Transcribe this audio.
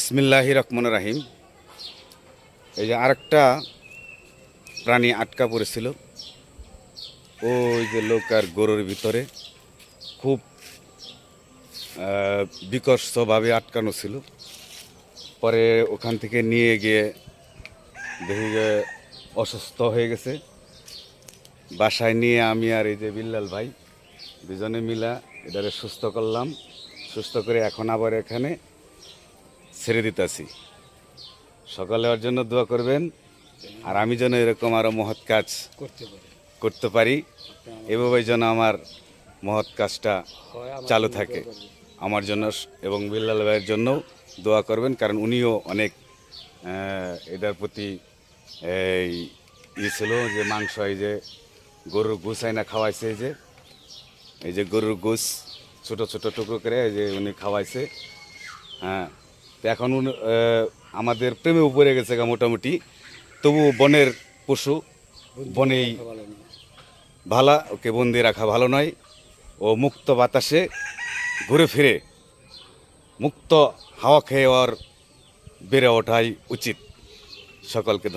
বিসমিল্লাহির রহমানির রহিম। এই যে আরেকটা প্রাণী আটকা পড়েছিল ওই যে নৌকার গরুর ভিতরে, খুব বিকটভাবে আটকানো ছিল। পরে ওখান থেকে নিয়ে গিয়ে দেখি যে অসুস্থ হয়ে গেছে। বাসায় নিয়ে আমি আর এই যে বিল্লাল ভাই দুজনে মিলা এটারে সুস্থ করলাম। সুস্থ করে এখন আবার এখানে ছেড়ে দিতেছি। সকালে ওর জন্য দোয়া করবেন, আর আমি যেন এরকম আরও মহৎ কাজ করতে পারি। এভাবে যেন আমার মহৎ কাজটা চালু থাকে আমার জন্য, এবং বিল্লাল ভাইয়ের জন্যও দোয়া করবেন, কারণ উনিও অনেক এটার প্রতি ছিল যে মাংস, এই যে গরুর গোস আইনা খাওয়াইছে, এই যে গরুর গোস ছোট ছোট টুকরো করে এই যে উনি খাওয়াইছে। হ্যাঁ, তো এখন আমাদের প্রেমে উপরে গেছে মোটামুটি। তবু বনের পশু বনেই ভালো, ওকে বন্দি রাখা ভালো নয়। ও মুক্ত বাতাসে ঘুরে ফিরে মুক্ত হাওয়া খেয়ে ওর বেড়ে ওঠাই উচিত। সকলকে